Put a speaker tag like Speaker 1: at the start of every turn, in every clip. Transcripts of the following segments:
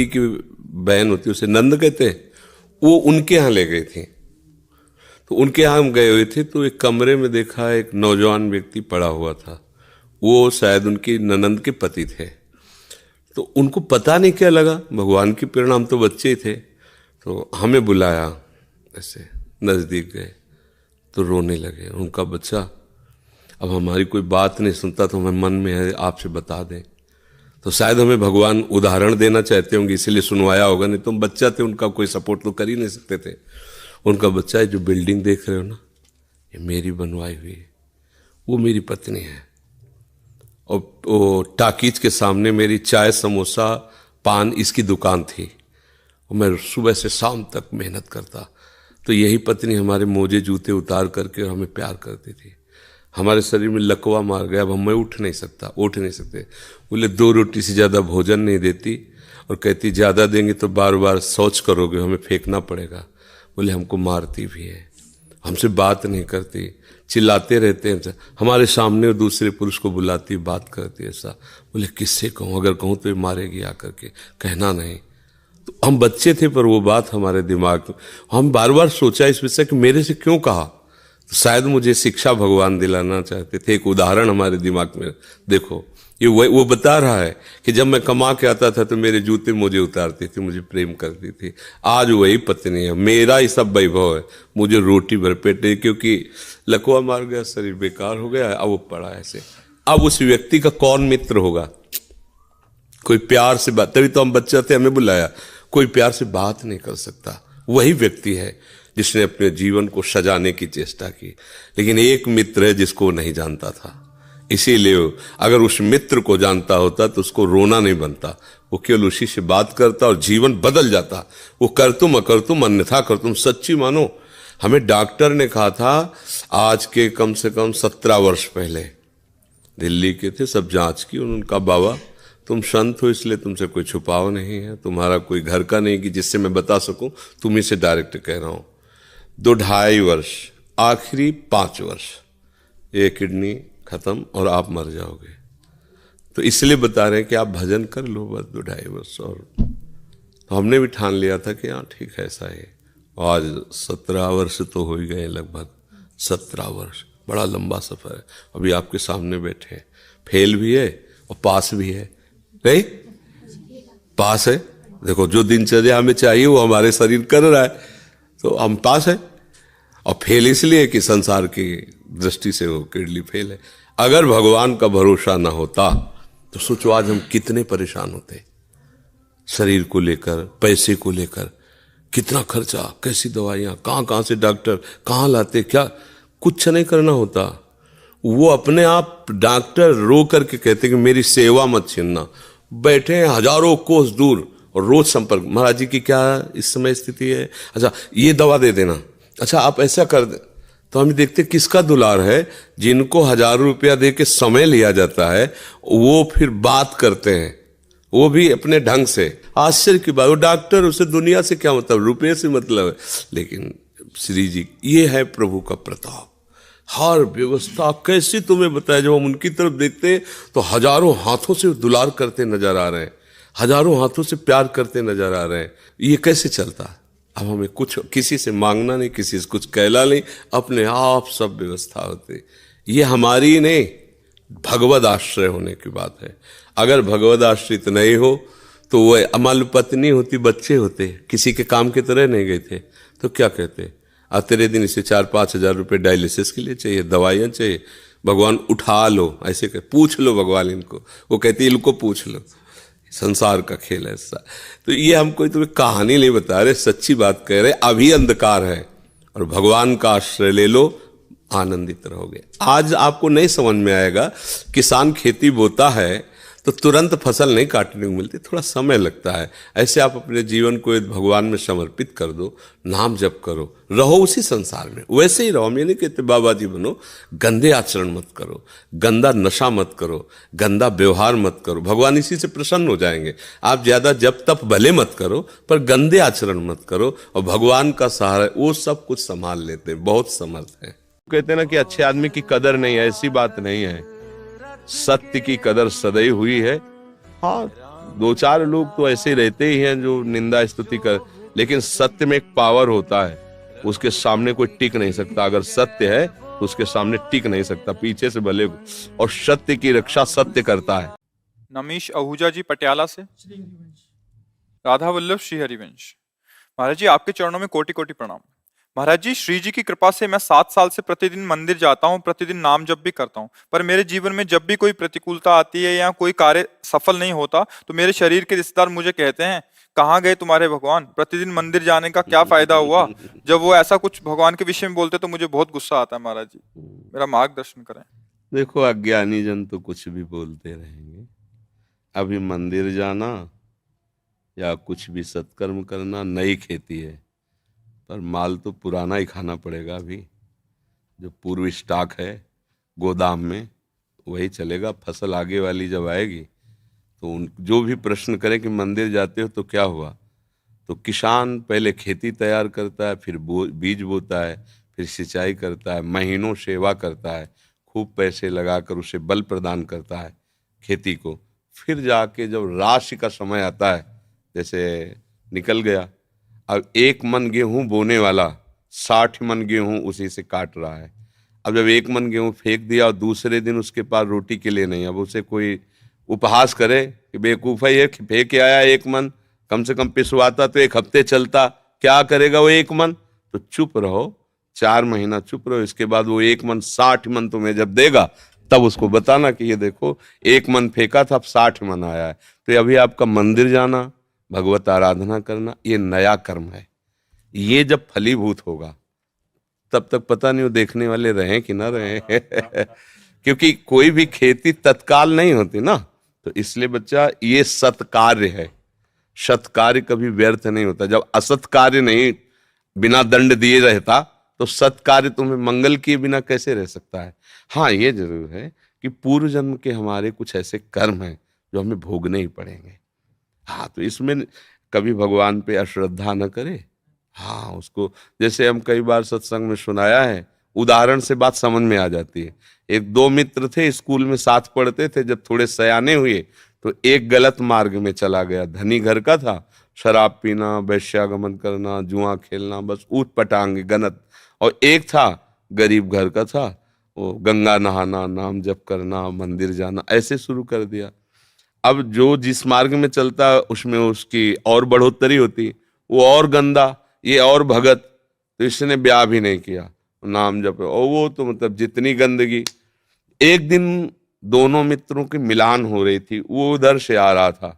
Speaker 1: व्यक्ति की बहन होती है, उसे नंद कहते हैं, वो उनके यहाँ ले गई थी। तो उनके यहाँ हम गए हुए थे, तो एक कमरे में देखा एक नौजवान व्यक्ति पड़ा हुआ था। वो शायद उनकी ननंद के पति थे। तो उनको पता नहीं क्या लगा, भगवान की प्रेरणा, हम तो बच्चे ही थे, तो हमें बुलाया, ऐसे नज़दीक गए तो रोने लगे। उनका बच्चा अब हमारी कोई बात नहीं सुनता, तो हमें मन में है आपसे बता दें। तो शायद हमें भगवान उदाहरण देना चाहते होंगे, इसलिए सुनवाया होगा, नहीं तो हम बच्चा थे, उनका कोई सपोर्ट तो कर ही नहीं सकते थे। उनका बच्चा है, जो बिल्डिंग देख रहे हो ना, ये मेरी बनवाई हुई है, वो मेरी पत्नी है, और वो टाकीज के सामने मेरी चाय समोसा पान इसकी दुकान थी, और मैं सुबह से शाम तक मेहनत करता। तो यही पत्नी हमारे मोजे जूते उतार करके हमें प्यार करती थी। हमारे शरीर में लकवा मार गया, अब मैं उठ नहीं सकते। बोले 2 रोटी से ज़्यादा भोजन नहीं देती, और कहती ज़्यादा देंगे तो बार बार शौच करोगे, हमें फेंकना पड़ेगा। बोले हमको मारती भी है, हमसे बात नहीं करती, चिल्लाते रहते हैं, हमारे सामने दूसरे पुरुष को बुलाती, बात करती ऐसा। बोले किससे कहूँ, अगर कहूँ तो ये मारेगी आकर के, कहना नहीं। तो हम बच्चे थे, पर वो बात हमारे दिमाग में, हम बार बार सोचा इस विषय कि मेरे से क्यों कहा। तो शायद मुझे शिक्षा भगवान दिलाना चाहते थे, एक उदाहरण हमारे दिमाग में। देखो ये वो बता रहा है कि जब मैं कमा के आता था तो मेरे जूते मुझे उतारती थी, मुझे प्रेम करती थी। आज वही पत्नी है, मेरा ही सब वैभव है, मुझे रोटी भर पेट नहीं, क्योंकि लकवा मार गया, शरीर बेकार हो गया, अब वो पड़ा ऐसे। अब उस व्यक्ति का कौन मित्र होगा? कोई प्यार से बात, तभी तो हम बच्चे थे, हमें बुलाया, कोई प्यार से बात नहीं कर सकता। वही व्यक्ति है जिसने अपने जीवन को सजाने की चेष्टा की। लेकिन एक मित्र है जिसको वो नहीं जानता था, इसीलिए अगर उस मित्र को जानता होता तो उसको रोना नहीं बनता, वो केवल उसी से बात करता और जीवन बदल जाता। वो कर तुम अकर तुम अन्यथा कर तुम। सच्ची मानो, हमें डॉक्टर ने कहा था आज के कम से कम 17 वर्ष पहले, दिल्ली के थे, सब जांच की, उनका बाबा तुम संत हो इसलिए तुमसे कोई छुपाव नहीं है, तुम्हारा कोई घर का नहीं कि जिससे मैं बता सकूं, तुम्ही से डायरेक्ट कह रहा हूं। 2-2.5 वर्ष, आखिरी 5 वर्ष, ये किडनी खत्म और आप मर जाओगे। तो इसलिए बता रहे हैं कि आप भजन कर लो बस 2-2.5 वर्ष। और तो हमने भी ठान लिया था कि हाँ ठीक है, ऐसा है। आज 17 वर्ष तो हो ही गए, लगभग 17 वर्ष, बड़ा लंबा सफर है। अभी आपके सामने बैठे हैं, फेल भी है और पास भी है, नहीं पास है। देखो जो दिनचर्या हमें चाहिए वो हमारे शरीर कर रहा है, तो हम पास है। और फेल इसलिए कि संसार की दृष्टि से वो किडनी फेल है। अगर भगवान का भरोसा ना होता तो सोचो आज हम कितने परेशान होते, शरीर को लेकर, पैसे को लेकर, कितना खर्चा, कैसी दवाइयां, कहां से डॉक्टर कहां लाते, क्या कुछ नहीं करना होता। वो अपने आप डॉक्टर रो करके कहते कि मेरी सेवा मत छीनना। बैठे हैं हजारों कोस दूर और रोज संपर्क, महाराज जी की क्या इस समय स्थिति है, अच्छा ये दवा दे देना, अच्छा आप ऐसा कर दे। तो हम देखते किसका दुलार है, जिनको 1000 रुपया दे के समय लिया जाता है, वो फिर बात करते हैं, वो भी अपने ढंग से। आश्चर्य की बात, वो डॉक्टर, उसे दुनिया से क्या मतलब, रुपये से मतलब है। लेकिन श्री जी, ये है प्रभु का प्रताप। हर व्यवस्था कैसी तुम्हें बताया, जब हम उनकी तरफ देखते हैं तो हजारों हाथों से दुलार करते नजर आ रहे हैं, हजारों हाथों से प्यार करते नजर आ रहे हैं। ये कैसे चलता है? अब हमें कुछ किसी से मांगना नहीं, किसी से कुछ कहला नहीं, अपने आप सब व्यवस्था होती। ये हमारी नहीं, भगवद आश्रय होने की बात है। अगर भगवद आश्रित नहीं हो तो वो अमल पत्नी होती, बच्चे होते, किसी के काम की तरह नहीं गए थे, तो क्या कहते, आज तेरे दिन इसे 4-5 हजार रुपये डायलिसिस के लिए चाहिए, दवाइयाँ चाहिए, भगवान उठा लो, ऐसे कह, पूछ लो भगवान इनको, वो कहती इनको पूछ लो। संसार का खेल है ऐसा। तो ये हम कोई तुम्हें कहानी नहीं बता रहे, सच्ची बात कह रहे। अभी अंधकार है और भगवान का आश्रय ले लो, आनंदित रहोगे। आज आपको नहीं समझ में आएगा, किसान खेती बोता है तो तुरंत फसल नहीं काटने को मिलती, थोड़ा समय लगता है। ऐसे आप अपने जीवन को भगवान में समर्पित कर दो, नाम जप करो, रहो उसी संसार में, वैसे ही रहो। हम ये नहीं कहते बाबा जी बनो, गंदे आचरण मत करो, गंदा नशा मत करो, गंदा व्यवहार मत करो, भगवान इसी से प्रसन्न हो जाएंगे। आप ज्यादा जप तप भले मत करो, पर गंदे आचरण मत करो, और भगवान का सहारा वो सब कुछ संभाल लेते हैं, बहुत समर्थ है। कहते हैं ना कि अच्छे आदमी की कदर नहीं है, ऐसी बात नहीं है, सत्य की कदर सदैव हुई है। हाँ, दो चार लोग तो ऐसे रहते ही हैं जो निंदा स्तुति कर, लेकिन सत्य में एक पावर होता है, उसके सामने कोई टिक नहीं सकता। अगर सत्य है तो उसके सामने टिक नहीं सकता, पीछे से भले, और सत्य की रक्षा सत्य करता है।
Speaker 2: नमीश आहूजा जी पटियाला से। राधा वल्लभ श्री हरिवंश। महाराज जी आपके चरणों में कोटि कोटि प्रणाम। महाराज जी श्री जी की कृपा से मैं 7 साल से प्रतिदिन मंदिर जाता हूँ, प्रतिदिन नाम जप भी करता हूँ, पर मेरे जीवन में जब भी कोई प्रतिकूलता आती है या कोई कार्य सफल नहीं होता तो मेरे शरीर के रिश्तेदार मुझे कहते हैं, कहाँ गए तुम्हारे भगवान, प्रतिदिन मंदिर जाने का क्या फायदा हुआ। जब वो ऐसा कुछ भगवान के विषय में बोलते तो मुझे बहुत गुस्सा आता है। महाराज जी मेरा मार्गदर्शन करें।
Speaker 1: देखो, अज्ञानी जन तो कुछ भी बोलते रहेंगे। अभी मंदिर जाना या कुछ भी सत्कर्म करना नई खेती है, पर माल तो पुराना ही खाना पड़ेगा। अभी जो पूर्व स्टॉक है गोदाम में वही चलेगा। फसल आगे वाली जब आएगी तो उन जो भी प्रश्न करें कि मंदिर जाते हो तो क्या हुआ, तो किसान पहले खेती तैयार करता है, फिर बीज बोता है, फिर सिंचाई करता है, महीनों सेवा करता है, खूब पैसे लगाकर उसे बल प्रदान करता है खेती को। फिर जाके जब राशि का समय आता है, जैसे निकल गया, अब 1 मन गेहूं बोने वाला 60 मन गेहूं उसी से काट रहा है। अब जब 1 मन गेहूं फेंक दिया और दूसरे दिन उसके पास रोटी के लिए नहीं, अब उसे कोई उपहास करे कि बेवकूफ़ है ये, फेंक के आया 1 मन, कम से कम पिसवाता तो 1 हफ्ते चलता, क्या करेगा वो 1 मन। तो चुप रहो, 4 महीना चुप रहो, इसके बाद वो 1 मन 60 मन तुम्हें जब देगा तब उसको बताना कि ये देखो 1 मन फेंका था, अब 60 मन आया है। तो अभी आपका मंदिर जाना, भगवत आराधना करना, ये नया कर्म है। ये जब फलीभूत होगा तब तक पता नहीं वो देखने वाले रहें कि ना रहें क्योंकि कोई भी खेती तत्काल नहीं होती ना। तो इसलिए बच्चा, ये सत्कार्य है। सत्कार्य कभी व्यर्थ नहीं होता। जब असत कार्य नहीं बिना दंड दिए रहता तो सत्कार्य तुम्हें मंगल किए बिना कैसे रह सकता है। हाँ, ये जरूर है कि पूर्व जन्म के हमारे कुछ ऐसे कर्म हैं जो हमें भोगने ही पड़ेंगे। हाँ, तो इसमें कभी भगवान पे अश्रद्धा न करे। हाँ, उसको जैसे हम कई बार सत्संग में सुनाया है, उदाहरण से बात समझ में आ जाती है। 1-2 मित्र थे, स्कूल में साथ पढ़ते थे, जब थोड़े सयाने हुए तो एक गलत मार्ग में चला गया। धनी घर का था, शराब पीना, वैश्यागमन करना, जुआ खेलना, बस ऊट पटांग गनत। और एक था गरीब घर का था, वो गंगा नहाना, नाम जप करना, मंदिर जाना, ऐसे शुरू कर दिया। अब जो जिस मार्ग में चलता उसमें उसकी और बढ़ोतरी होती, वो और गंदा, ये और भगत, तो इसने ब्याह भी नहीं किया, नाम जप, और वो तो मतलब जितनी गंदगी। एक दिन दोनों मित्रों की मिलान हो रही थी, वो उधर से आ रहा था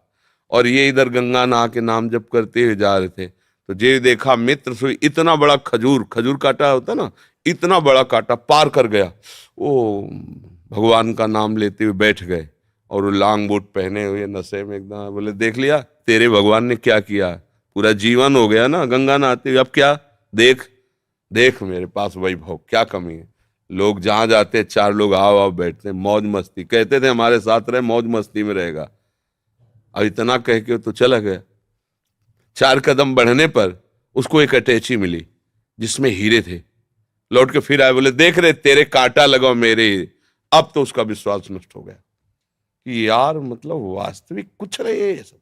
Speaker 1: और ये इधर गंगा नहा के नाम जप करते हुए जा रहे थे। तो जे देखा मित्र से इतना बड़ा खजूर काटा होता ना, इतना बड़ा काटा पार कर गया। वो भगवान का नाम लेते हुए बैठ गए और वो लॉन्ग बूट पहने हुए नशे में एकदम। बोले, देख लिया तेरे भगवान ने क्या किया, पूरा जीवन हो गया ना गंगा नहाते हुए, अब क्या, देख देख मेरे पास वैभव, क्या कमी है। लोग जहां जाते 4 लोग आओ बैठते, मौज मस्ती, कहते थे हमारे साथ रहे, मौज मस्ती में रहेगा। अब इतना कह के तो चला गया। 4 कदम बढ़ने पर उसको एक अटैची मिली जिसमें हीरे थे। लौट के फिर आए, बोले, देख रहे तेरे कांटा लगाओ मेरे। अब तो उसका विश्वास नष्ट हो गया कि यार मतलब वास्तविक कुछ नहीं है ये सब,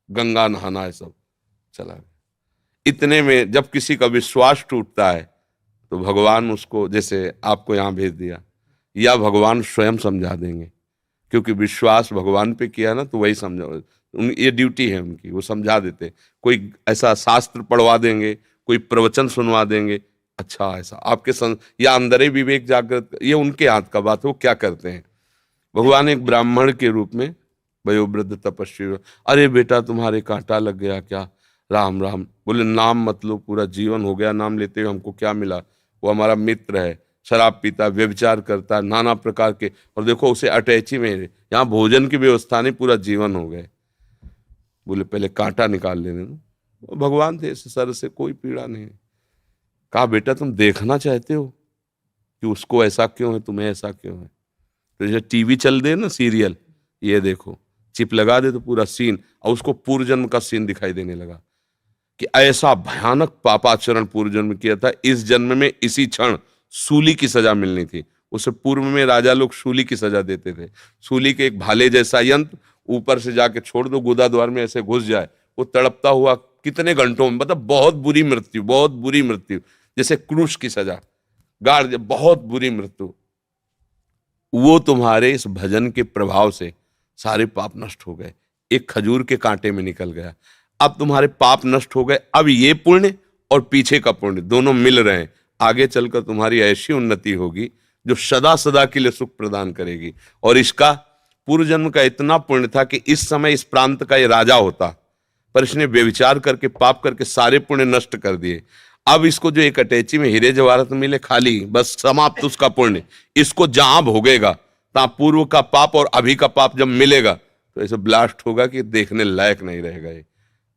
Speaker 1: गंगा नहाना है सब, चला गया। इतने में जब किसी का विश्वास टूटता है तो भगवान उसको, जैसे आपको यहां भेज दिया, या भगवान स्वयं समझा देंगे, क्योंकि विश्वास भगवान पे किया ना तो वही समझा, ये ड्यूटी है उनकी, वो समझा देते। कोई ऐसा शास्त्र पढ़वा देंगे, कोई प्रवचन सुनवा देंगे, अच्छा ऐसा आपके या अंदर ही विवेक जागृत, ये उनके हाथ का बात है, वो क्या करते हैं। भगवान एक ब्राह्मण के रूप में वयोवृद्ध तपस्वी, अरे बेटा तुम्हारे कांटा लग गया क्या, राम राम। बोले, नाम मत लो, पूरा जीवन हो गया नाम लेते हुए, हमको क्या मिला। वो हमारा मित्र है, शराब पीता, व्यभिचार करता, नाना प्रकार के, और देखो उसे अटैची में, यहाँ भोजन की व्यवस्था नहीं, पूरा जीवन हो गए। बोले, पहले कांटा निकाल लेने दो। भगवान थे, सर से कोई पीड़ा नहीं। कहा, बेटा तुम देखना चाहते हो कि उसको ऐसा क्यों है, तुम्हें ऐसा क्यों है। तो जैसे टीवी चल दे ना सीरियल, ये देखो, चिप लगा दे तो पूरा सीन, और उसको पूर्व जन्म का सीन दिखाई देने लगा कि ऐसा भयानक पापाचरण पूर्व जन्म किया था, इस जन्म में इसी क्षण सूली की सजा मिलनी थी। उससे पूर्व में राजा लोग सूली की सजा देते थे। सूली के एक भाले जैसा यंत्र, ऊपर से जाके छोड़ दो, गुदा द्वार में ऐसे घुस जाए, वो तड़पता हुआ कितने घंटों में, मतलब बहुत बुरी मृत्यु, बहुत बुरी मृत्यु, जैसे क्रूस की सजा, गाड़, बहुत बुरी मृत्यु। वो तुम्हारे इस भजन के प्रभाव से सारे पाप नष्ट हो गए, एक खजूर के कांटे में निकल गया। अब तुम्हारे पाप नष्ट हो गए, अब ये पुण्य और पीछे का पुण्य दोनों मिल रहे हैं। आगे चलकर तुम्हारी ऐसी उन्नति होगी जो सदा सदा के लिए सुख प्रदान करेगी। और इसका पूर्व जन्म का इतना पुण्य था कि इस समय इस प्रांत का ये राजा होता, पर इसने व्यभिचार करके पाप करके सारे पुण्य नष्ट कर दिए। अब इसको जो एक अटैची में हीरे जवाहरात मिले खाली, बस समाप्त उसका पुण्य। इसको जहां भोगेगा तहां पूर्व का पाप और अभी का पाप जब मिलेगा तो ऐसे ब्लास्ट होगा कि देखने लायक नहीं रहेगा ये।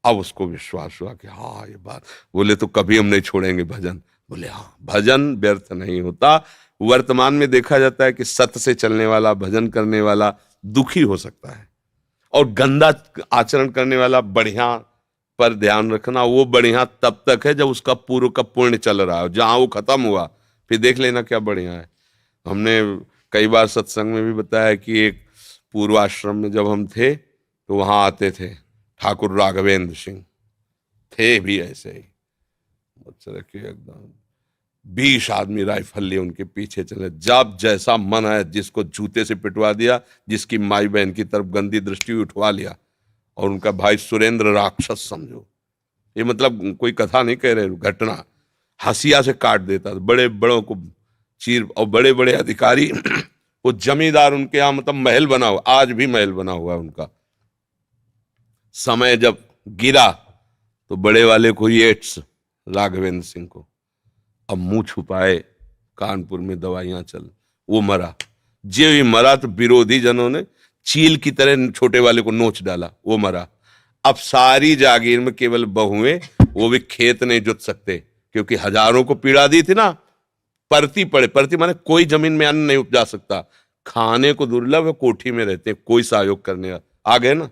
Speaker 1: अब उसको विश्वास हुआ कि हाँ ये बात, बोले तो कभी हम नहीं छोड़ेंगे भजन। बोले हाँ, भजन व्यर्थ नहीं होता। वर्तमान में देखा जाता है कि सत्य से चलने वाला, भजन करने वाला दुखी हो सकता है, और गंदा आचरण करने वाला बढ़िया। पर ध्यान रखना, वो बढ़िया तब तक है जब उसका पूर्व का पुण्य चल रहा है, जहां वो खत्म हुआ फिर देख लेना क्या बढ़िया है। हमने कई बार सत्संग में भी बताया कि एक पूर्वाश्रम में जब हम थे तो वहां आते थे ठाकुर राघवेंद्र सिंह, थे भी ऐसे ही एकदम 20 आदमी राइफल लिए उनके पीछे चले, जब जैसा मन है जिसको जूते से पिटवा दिया, जिसकी माई बहन की तरफ गंदी दृष्टि उठवा लिया। और उनका भाई सुरेंद्र राक्षस समझो, ये मतलब कोई कथा नहीं कह रहे, घटना, हसिया से काट देता था, बड़े बड़ों को चीर। और बड़े बड़े अधिकारी वो जमींदार उनके यहाँ, मतलब महल बना हुआ, आज भी महल बना हुआ है उनका। समय जब गिरा तो बड़े वाले को एड्स, राघवेंद्र सिंह को, अब मुंह छुपाए, कानपुर में दवाइयां चल, वो मरा। जे ही मरा तो विरोधी जनों ने चील की तरह छोटे वाले को नोच डाला, वो मरा। अब सारी जागीर में केवल बहुएं, वो भी खेत नहीं जुत सकते क्योंकि हजारों को पीड़ा दी थी ना। परती पड़े, परती माने कोई जमीन में अन्न नहीं उपजा सकता, खाने को दुर्लभ है, कोठी में रहते हैं, कोई सहयोग करने आ गए ना।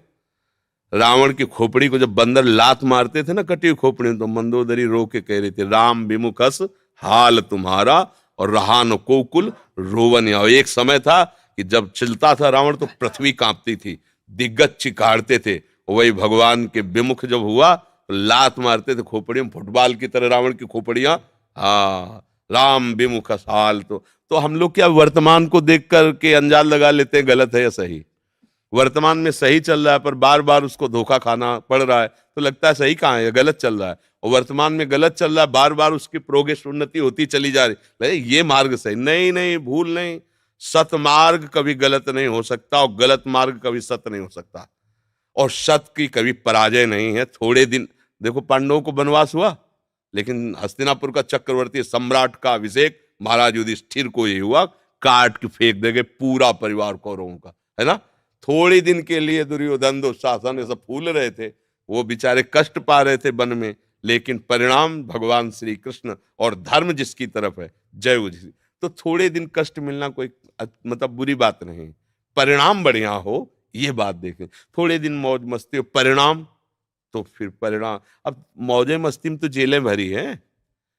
Speaker 1: रावण की खोपड़ी को जब बंदर लात मारते थे ना, कटी हुई खोपड़ी में, तो मंदोदरी रो के कह रही थी, राम विमुखस हाल तुम्हारा और रहा न कोकुल रोवन। और एक समय था कि जब चलता था रावण तो पृथ्वी कांपती थी, दिग्गज चिकाड़ते थे। वही भगवान के विमुख जब हुआ तो लात मारते थे खोपड़ी में, फुटबॉल की तरह रावण की खोपड़ियां। हाँ, राम विमुख हाल। तो हम लोग क्या वर्तमान को देख करके अंजाद लगा लेते हैं गलत है या सही। वर्तमान में सही चल रहा है पर बार बार उसको धोखा खाना पड़ रहा है, तो लगता है सही कहाँ है, गलत चल रहा है। और वर्तमान में गलत चल रहा है, बार बार उसकी प्रोग्रेस, उन्नति होती चली जा रही, ये मार्ग सही नहीं, नहीं भूल नहीं। सत मार्ग कभी गलत नहीं हो सकता और गलत मार्ग कभी सत्य नहीं हो सकता, और सत्य की कभी पराजय नहीं है। थोड़े दिन देखो, पांडवों को वनवास हुआ, लेकिन हस्तिनापुर का चक्रवर्ती सम्राट का अभिषेक महाराज युधिष्ठिर को ही हुआ, काट के फेंक देंगे पूरा परिवार कौरवों का, है ना। थोड़ी दिन के लिए दुर्योधन दुशासन ये सब फूल रहे थे, वो बेचारे कष्ट पा रहे थे वन में, लेकिन परिणाम भगवान श्री कृष्ण और धर्म जिसकी तरफ है, जय उसी। तो थोड़े दिन कष्ट मिलना कोई मतलब बुरी बात नहीं, परिणाम बढ़िया हो ये बात देखें। थोड़े दिन मौज मस्ती हो, परिणाम तो फिर परिणाम। अब मौजे मस्ती में तो जेलें भरी हैं,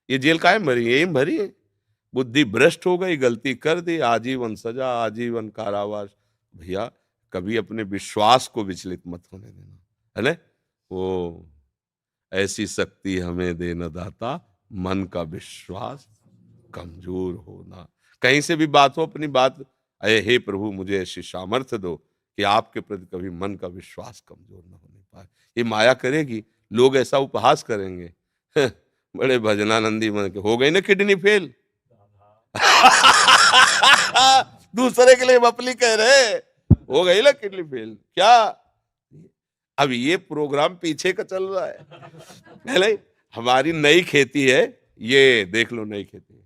Speaker 1: ये जेल कायम भरी है, यही भरी है। बुद्धि भ्रष्ट हो गई, गलती कर दी, आजीवन सजा, आजीवन कारावास। भैया कभी अपने विश्वास को विचलित मत होने देना, है ना। वो ऐसी शक्ति हमें देना दाता, मन का विश्वास कमजोर होना। कहीं से भी बात हो, अपनी बात, अरे हे प्रभु मुझे ऐसी सामर्थ्य दो कि आपके प्रति कभी मन का विश्वास कमजोर न होने पाए। ये माया करेगी, लोग ऐसा उपहास करेंगे, बड़े भजनानंदी मन के, हो गई ना किडनी फेल। दूसरे के लिए बपली कह रहे, हो गई ना किडनी फेल क्या। अब ये प्रोग्राम पीछे का चल रहा है, पहले हमारी नई खेती है, ये देख लो नई खेती।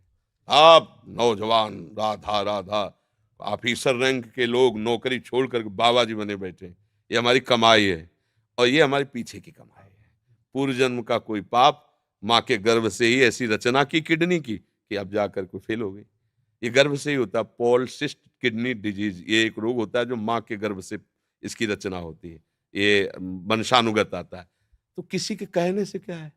Speaker 1: आप नौजवान राधा राधा ऑफिसर रैंक के लोग नौकरी छोड़कर बाबा जी बने बैठे, ये हमारी कमाई है, और ये हमारे पीछे की कमाई है। पूर्व जन्म का कोई पाप, माँ के गर्भ से ही ऐसी रचना की किडनी की कि अब जाकर कोई फेल हो गई। ये गर्भ से ही होता है, पॉलिसिस्ट किडनी डिजीज, ये एक रोग होता है जो माँ के गर्भ से इसकी रचना होती है, ये वंशानुगत आता है। तो किसी के कहने से क्या है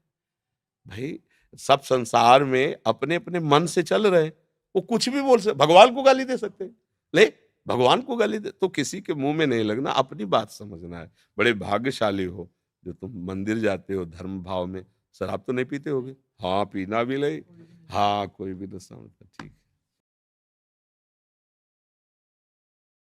Speaker 1: भाई, सब संसार में अपने अपने मन से चल रहे, वो कुछ भी बोल सकते, भगवान को गाली दे सकते ले, भगवान को गाली दे तो किसी के मुंह में नहीं लगना, अपनी बात समझना है। बड़े भाग्यशाली हो जो तुम मंदिर जाते हो धर्म भाव में। शराब तो नहीं पीते होगे? हाँ, पीना भी नहीं। हाँ, कोई भी तो समझता, ठीक है।